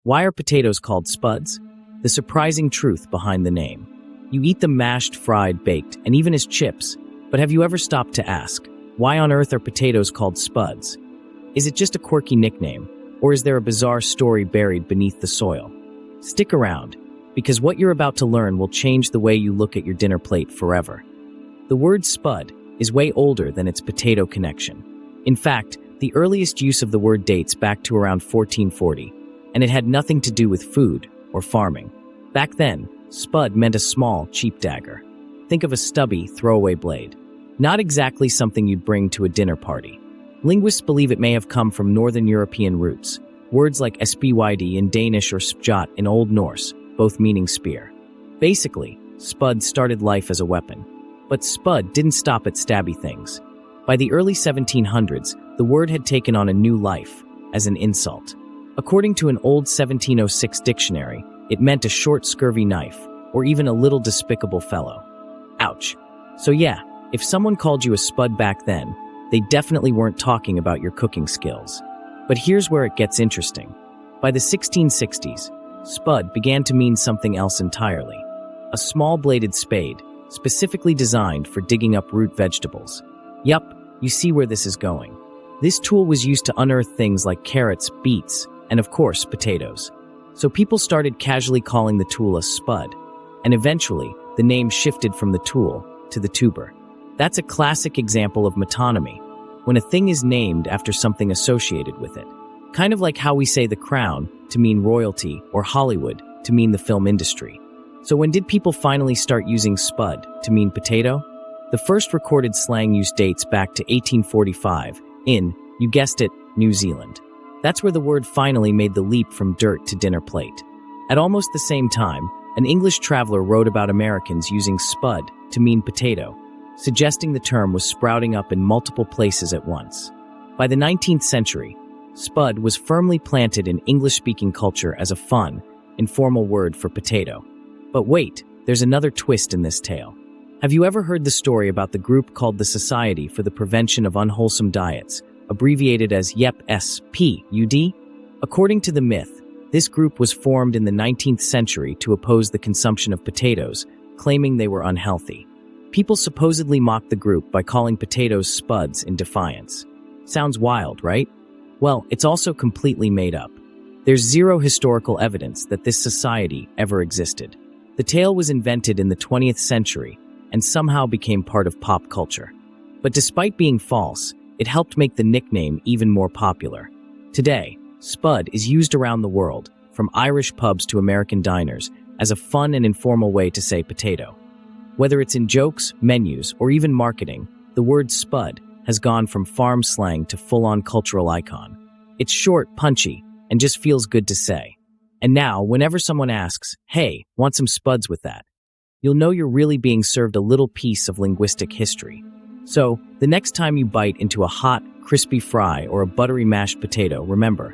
Why are potatoes called spuds? The surprising truth behind the name. You eat them mashed, fried, baked, and even as chips, but have you ever stopped to ask, why on earth are potatoes called spuds? Is it just a quirky nickname, or is there a bizarre story buried beneath the soil? Stick around, because what you're about to learn will change the way you look at your dinner plate forever. The word spud is way older than its potato connection. In fact, the earliest use of the word dates back to around 1440, and it had nothing to do with food or farming. Back then, spud meant a small, cheap dagger. Think of a stubby, throwaway blade. Not exactly something you'd bring to a dinner party. Linguists believe it may have come from Northern European roots, words like spyd in Danish or spjot in Old Norse, both meaning spear. Basically, spud started life as a weapon. But spud didn't stop at stabby things. By the early 1700s, the word had taken on a new life, as an insult. According to an old 1706 dictionary, it meant a short, scurvy knife, or even a little despicable fellow. Ouch. So yeah, if someone called you a spud back then, they definitely weren't talking about your cooking skills. But here's where it gets interesting. By the 1660s, spud began to mean something else entirely. A small-bladed spade, specifically designed for digging up root vegetables. Yup, you see where this is going. This tool was used to unearth things like carrots, beets, and of course, potatoes. So people started casually calling the tool a spud, and eventually, the name shifted from the tool to the tuber. That's a classic example of metonymy, when a thing is named after something associated with it. Kind of like how we say the crown to mean royalty or Hollywood to mean the film industry. So when did people finally start using spud to mean potato? The first recorded slang use dates back to 1845 in, you guessed it, New Zealand. That's where the word finally made the leap from dirt to dinner plate. At almost the same time, an English traveler wrote about Americans using spud to mean potato, suggesting the term was sprouting up in multiple places at once. By the 19th century, spud was firmly planted in English-speaking culture as a fun, informal word for potato. But wait, there's another twist in this tale. Have you ever heard the story about the group called the Society for the Prevention of Unwholesome Diets, abbreviated as YEP-SPUD? According to the myth, this group was formed in the 19th century to oppose the consumption of potatoes, claiming they were unhealthy. People supposedly mocked the group by calling potatoes spuds in defiance. Sounds wild, right? Well, it's also completely made up. There's zero historical evidence that this society ever existed. The tale was invented in the 20th century and somehow became part of pop culture. But despite being false, it helped make the nickname even more popular. Today, spud is used around the world, from Irish pubs to American diners, as a fun and informal way to say potato. Whether it's in jokes, menus, or even marketing, the word spud has gone from farm slang to full-on cultural icon. It's short, punchy, and just feels good to say. And now, whenever someone asks, hey, want some spuds with that? You'll know you're really being served a little piece of linguistic history. So, the next time you bite into a hot, crispy fry or a buttery mashed potato, remember,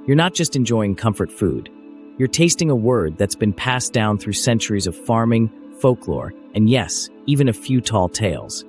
you're not just enjoying comfort food. You're tasting a word that's been passed down through centuries of farming, folklore, and yes, even a few tall tales.